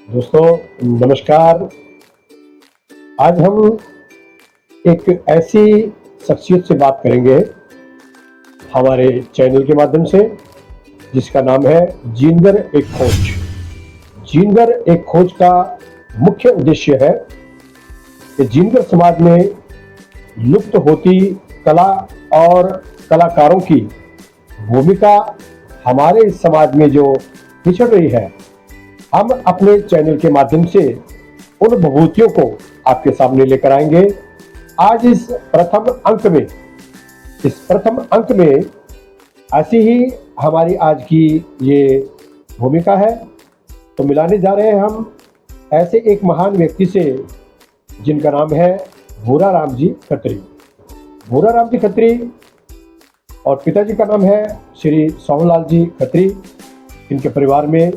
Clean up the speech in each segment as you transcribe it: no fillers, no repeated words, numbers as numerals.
दोस्तों नमस्कार। आज हम एक ऐसी शख्सियत से बात करेंगे हमारे चैनल के माध्यम से जिसका नाम है जिंदर एक खोज। जिंदर एक खोज का मुख्य उद्देश्य है कि जिंदर समाज में लुप्त होती कला और कलाकारों की भूमिका हमारे इस समाज में जो पिछड़ रही है, हम अपने चैनल के माध्यम से उन विभूतियों को आपके सामने लेकर आएंगे। आज इस प्रथम अंक में ऐसी ही हमारी आज की ये भूमिका है। तो मिलाने जा रहे हैं हम ऐसे एक महान व्यक्ति से जिनका नाम है भूरा राम जी खत्री। भूरा राम जी खत्री और पिताजी का नाम है श्री सोहनलाल जी खत्री। इनके परिवार में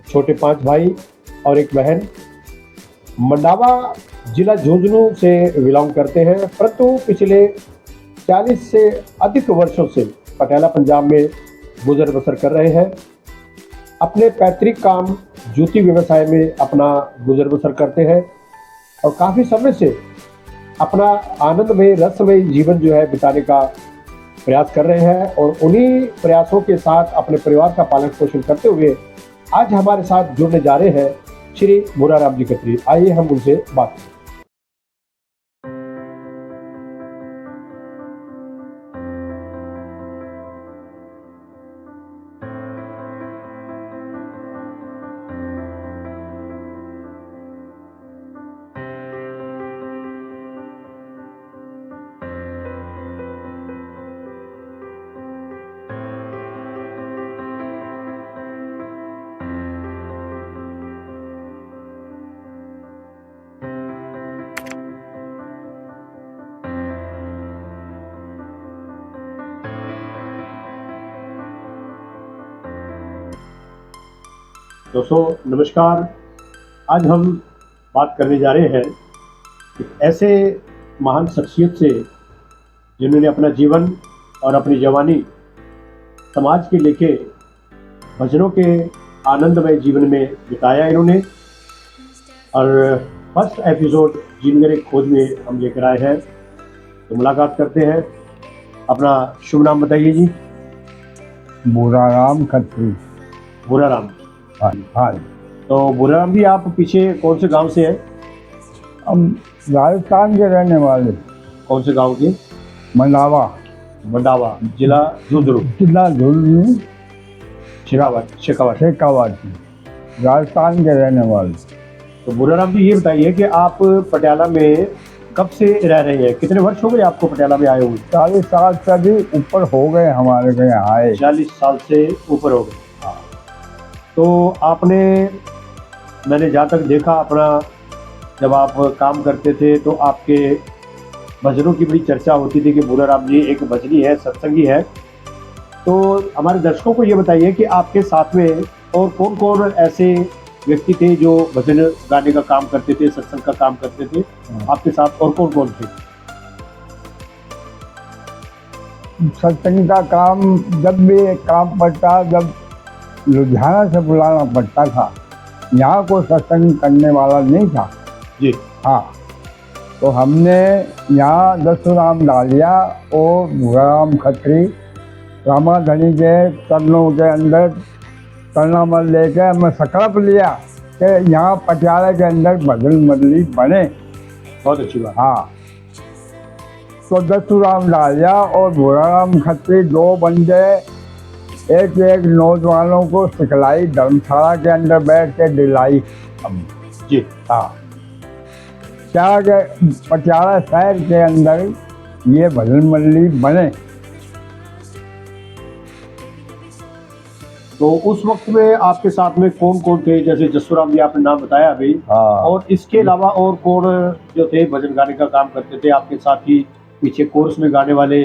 छोटे 5 भाई और एक बहन। मंडावा जिला झुंझुनू से बिलोंग करते हैं, परंतु पिछले 40 से अधिक वर्षों से पटियाला पंजाब में गुजर बसर कर रहे हैं। अपने पैतृक काम जूती व्यवसाय में अपना गुजर बसर करते हैं और काफ़ी समय से अपना आनंदमय रसमय जीवन जो है बिताने का प्रयास कर रहे हैं और उन्हीं प्रयासों के साथ अपने परिवार का पालन पोषण करते हुए आज हमारे साथ जुड़ने जा रहे हैं श्री भूरा राम जी खत्री। आइए हम उनसे बात करें। दोस्तों नमस्कार। आज हम बात करने जा रहे हैं एक ऐसे महान शख्सियत से जिन्होंने अपना जीवन और अपनी जवानी समाज के लेके भजनों के आनंदमय जीवन में बिताया इन्होंने। और फर्स्ट एपिसोड जिंदर एक खोज में हम लेकर आए हैं, तो मुलाकात करते हैं। अपना शुभ नाम बताइए जी। भूरा राम खत्री। भूरा राम। हाँ। तो भूरा राम जी, आप पीछे कौन से गांव से हैं? हम राजस्थान के रहने वाले। कौन से गांव के? मंडावा। मंडावा जिला झुंझुनू। जिला झुंझुनू शेखावाटी। राजस्थान के रहने वाले। तो भूरा राम जी, ये बताइए कि आप पटियाला में कब से रह रहे हैं? कितने वर्ष हो गए आपको पटियाला में आए हुए? 40 साल से भी ऊपर हो गए हमारे के यहाँ आए। 40 साल से ऊपर हो गए। तो आपने, मैंने जहाँ तक देखा अपना, जब आप काम करते थे तो आपके भजनों की बड़ी चर्चा होती थी कि भूरा राम जी एक भजनी है, सत्संगी है। तो हमारे दर्शकों को ये बताइए कि आपके साथ में और कौन कौन ऐसे व्यक्ति थे जो भजन गाने का काम करते थे, सत्संग का काम करते थे? आपके साथ और कौन कौन थे? सत्संग का काम जब भी काम पड़ता, जब लुधियाना से बुलाना पड़ता था, यहाँ कोई सत्संग करने वाला नहीं था जी। हाँ, तो हमने यहाँ दसुराम डालिया और भूरा राम खत्री रामाधनी के चरणों के अंदर करनामल लेके हमें संकल्प लिया कि यहाँ पटियाला के अंदर भजन मंडली बने। बहुत अच्छी बात। हाँ, तो दसुराम डालिया और भूरा राम खत्री 2 बंदे एक नौजवानों को सिखलाई, धर्मशाला के अंदर बैठ के दिलाई हम जी। हाँ, क्या के पटियाला शहर के अंदर ये भजन मंडली बने। तो उस वक्त में आपके साथ में कौन कौन थे? जैसे जसुराम जी आपने नाम बताया अभी, और इसके अलावा और कौन जो थे भजन गाने का काम करते थे आपके साथ ही, पीछे कोर्स में गाने वाले,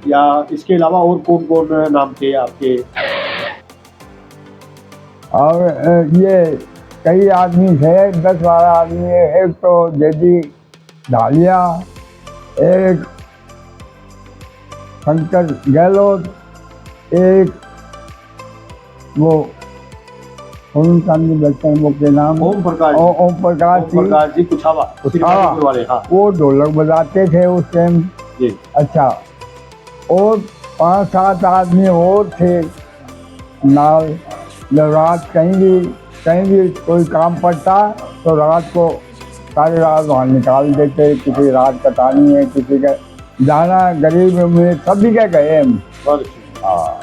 या इसके अलावा और कौन कौन नाम थे आपके? और ये कई आदमी थे, 10-12 आदमी। एक तो जयदी ढालिया, एक शंकर गहलोत, एक वो पूर्णचंद बच्चन वो के नाम ओम प्रकाश ओम प्रकाश ओम प्रकाश जी कुछावा वाले। हाँ वो ढोलक बजाते थे उस टाइम। जी अच्छा, और 5-7 आदमी और थे नाल। जब रात कहीं भी कोई काम पड़ता तो रात को सारी रात वहाँ निकाल देते। किसी रात कटानी है, किसी का जाना, गरीब अमीर सभी के गए हम। बहुत अच्छी। हाँ,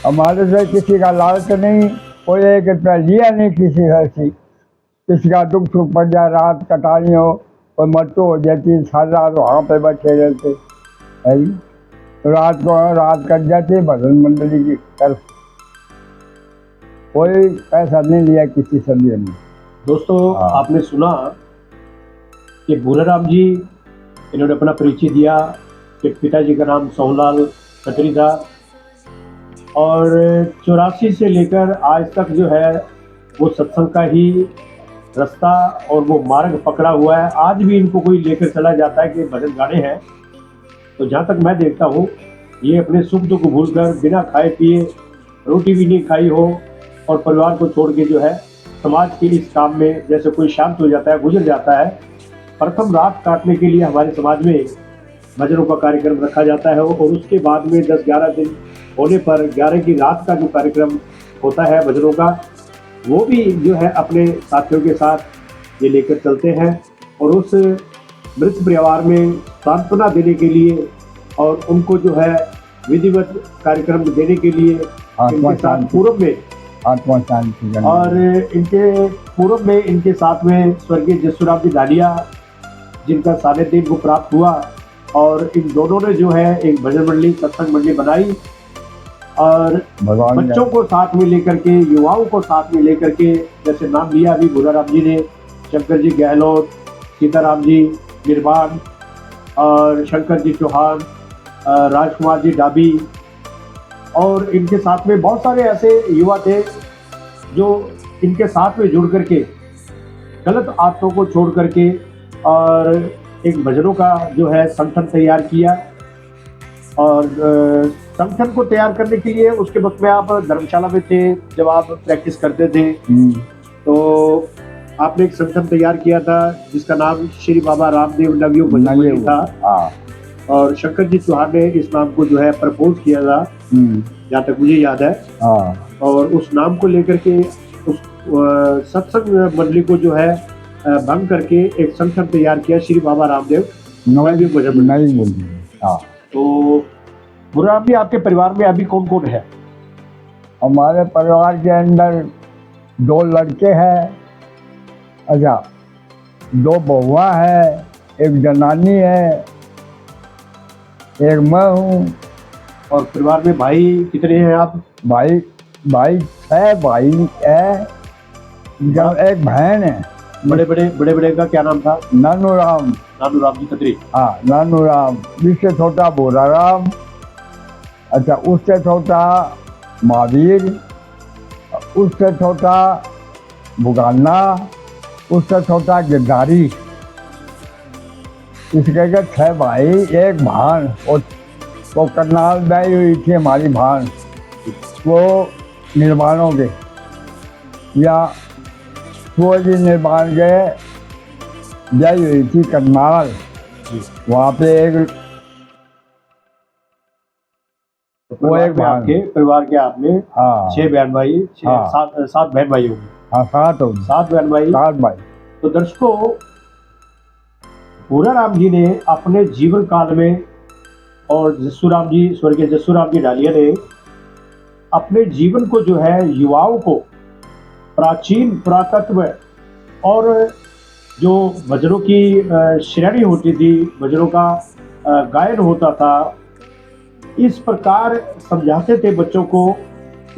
हमारे से किसी का लालच नहीं, कोई 1 रुपया लिया नहीं किसी से। किसी का दुख सुख पड़ जाए, रात कटानी हो, कोई मृत्यु हो जाती, सारी रात वहाँ पे बैठे रहते है जी। रात को रात कट जाती भजन मंडली की तरफ। कोई पैसा नहीं लिया किसी से भी हमने। दोस्तों हाँ। आपने सुना कि भूराराम जी, इन्होंने अपना परिचय दिया कि पिताजी का नाम सोहनलाल खत्री था और 84 से लेकर आज तक जो है वो सत्संग का ही रास्ता और वो मार्ग पकड़ा हुआ है। आज भी इनको कोई लेकर चला जाता है कि भजन गाने हैं, तो जहाँ तक मैं देखता हूँ ये अपने सुख दुख भूलकर बिना खाए पिए, रोटी भी नहीं खाई हो और परिवार को छोड़ के जो है समाज के इस काम में जैसे कोई शांत हो जाता है, गुजर जाता है। प्रथम रात काटने के लिए हमारे समाज में भजनों का कार्यक्रम रखा जाता है और उसके बाद में 10-11 दिन होने पर 11 की रात का जो कार्यक्रम होता है भजनों का, वो भी जो है अपने साथियों के साथ ये लेकर चलते हैं और उस मृत परिवार में सांत्वना देने के लिए और उनको जो है विधिवत कार्यक्रम देने के लिए इनके साथ पूर्व में आत्मा शांति और इनके पूर्व में इनके साथ में स्वर्गीय जसुराम जी डालिया, जिनका सानिध्य इनको प्राप्त हुआ और इन दोनों ने जो है एक भजन मंडली, सत्संग मंडली बनाई और बच्चों को साथ में लेकर के, युवाओं को साथ में लेकर के, जैसे नाम लिया अभी भूराराम जी ने, शंकर जी गहलोत, सीताराम जी निर्वाण और शंकर जी चौहान, राजकुमार जी डाबी और इनके साथ में बहुत सारे ऐसे युवा थे जो इनके साथ में जुड़ करके गलत आदतों को छोड़ करके और एक भजनों का जो है संगठन तैयार किया। और संगठन को तैयार करने के लिए उसके वक्त में आप धर्मशाला में थे, जब आप प्रैक्टिस करते थे तो आपने एक संगठन तैयार किया था जिसका नाम श्री बाबा रामदेव नवयुग भजन मंडली था और शंकर जी चौहान ने इस नाम को जो है प्रपोज किया था, जहाँ तक मुझे याद है। और उस नाम को लेकर के उस सत्संग मंडली को जो है भंग करके एक संगठन तैयार किया, श्री बाबा रामदेव नवयुग भजन मंडली। तो भूराराम जी, आपके परिवार में अभी कौन कौन है? हमारे परिवार के अंदर 2 लड़के हैं, अच्छा 2 बहुआ है, एक जनानी है, एक मैं हूँ। और परिवार में भाई कितने हैं आप? भाई 6 भाई है, जब एक बहन है। बड़े का क्या नाम था? नानूराम जी खत्री। हाँ, नानूराम। जिससे छोटा भूराराम, अच्छा उससे छोटा महावीर, उससे छोटा भुगाना, उससे छोटा गिरधारी। इसके 6 भाई, एक भान, और वो करनाल दाई हुई थी हमारी भान, वो निर्माणों के या वो जी निर्माण के जय हुई थी करनाल। वहाँ पे एक वो एक भान। परिवार के आपने 6 बहन भाई, 7 बहन भाई होंगे। हाँ, 7 बहन भाई, 7 भाई। तो दर्शकों, भूराराम जी ने अपने जीवन काल में और जसुराम जी, स्वर्गीय जसुराम जी डालिया ने अपने जीवन को जो है युवाओं को प्राचीन पुरातत्व और जो भजनों की श्रेणी होती थी, भजनों का गायन होता था, इस प्रकार समझाते थे बच्चों को,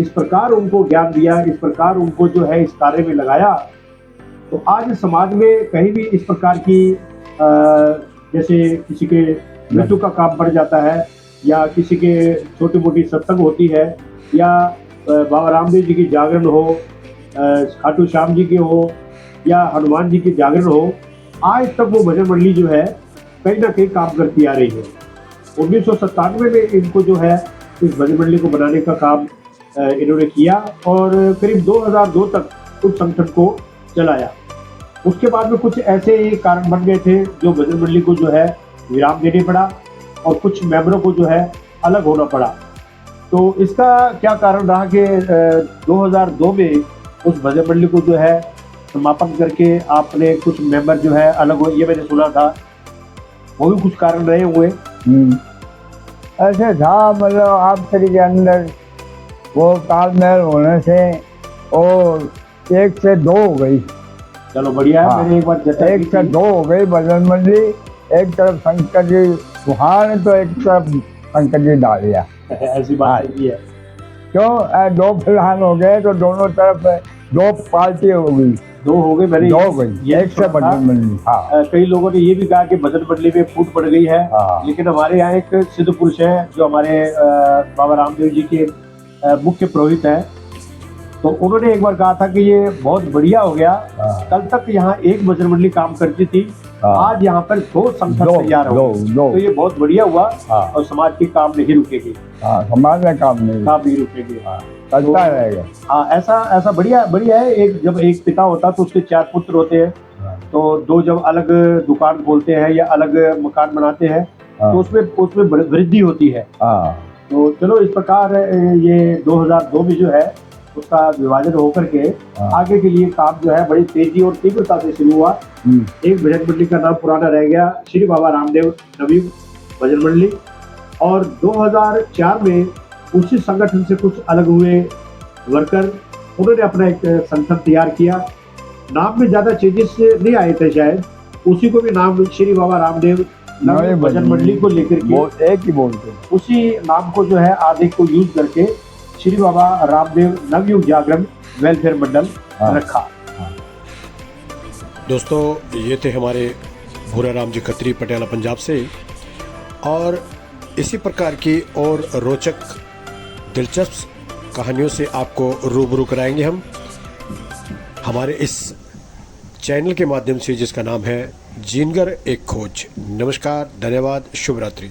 इस प्रकार उनको ज्ञान दिया, इस प्रकार उनको जो है इस कार्य में लगाया। तो आज समाज में कहीं भी इस प्रकार की जैसे किसी के मृत्यु का काम बढ़ जाता है या किसी के छोटी मोटी सत्संग होती है या बाबा रामदेव जी की जागरण हो, खाटू श्याम जी की हो या हनुमान जी की जागरण हो, आज तक वो भजन मंडली जो है कहीं ना कहीं काम करती आ रही है। 1997 में इनको जो है इस भजन मंडली को बनाने का काम इन्होंने किया और करीब 2002 तक उस संगठन को चलाया। उसके बाद में कुछ ऐसे ही कारण बन गए थे जो भजन मंडली को जो है विराम देने पड़ा और कुछ मेंबरों को जो है अलग होना पड़ा। तो इसका क्या कारण रहा कि 2002 में उस भजन मंडली को जो है समापन करके आपने कुछ मेंबर जो है अलग हो, ये मैंने सुना था, वो भी कुछ कारण रहे हुए। ऐसे था, मतलब आप श्री के अंदर वो तालमेल होने से और 1 से 2 हो गई। चलो बढ़िया है। हाँ, मैंने एक बार चर्चा 1 से 2 हो गई भजन मंडली। एक तरफ शंकर जी वहां तो एक तरफ शंकर जी डालिया। ऐसी बात नहीं है। क्यों 2 फिलहाल हो गए तो दोनों तरफ 2 पार्टी हो गई। 2 हो गए। मैंने 2 हो गई, 1 से भजन मंडली। हाँ, कई लोगों ने ये भी कहा कि भजन मंडली में फूट पड़ गई है। हाँ। लेकिन हमारे यहाँ एक सिद्ध पुरुष है जो हमारे बाबा रामदेव जी के मुख्य पुरोहित हैं, तो उन्होंने एक बार कहा था कि ये बहुत बढ़िया हो गया। कल तक यहाँ एक भजन मंडली काम करती थी, आज यहाँ पर 2 संगठन तैयार हो गए। तो ये बहुत बढ़िया हुआ और समाज के काम नहीं रुकेंगे। समाज में काम नहीं रुकेंगे, चलता रहेगा। हाँ, ऐसा बढ़िया है। एक जब एक पिता होता तो उसके 4 पुत्र होते हैं, तो 2 जब अलग दुकान खोलते हैं या अलग मकान बनाते हैं तो उसमें वृद्धि होती है। तो चलो इस प्रकार ये 2002 में जो है उसका विभाजन होकर के आगे के लिए काम जो है बड़ी तेजी और तीव्रता से शुरू हुआ। एक भजन मंडली का नाम पुराना रह गया, श्री बाबा रामदेव नवयुग भजन मंडली। और 2004 में उसी संगठन से कुछ अलग हुए वर्कर, उन्होंने अपना एक संगठन तैयार किया। नाम में ज्यादा चेंजेस नहीं आए थे शायद, उसी को भी नाम श्री बाबा रामदेव नवयुग भजन मंडली को लेकर के एक ही बोलते, उसी नाम को जो है आधे को यूज करके श्री बाबा रामदेव नवयुग जागरण वेलफेयर मंडल रखा। दोस्तों, ये थे हमारे भूरा राम जी खत्री पटियाला पंजाब से, और इसी प्रकार की और रोचक दिलचस्प कहानियों से आपको रूबरू कराएंगे हम हमारे इस चैनल के माध्यम से, जिसका नाम है जिनगर एक खोज। नमस्कार, धन्यवाद, शुभ रात्रि।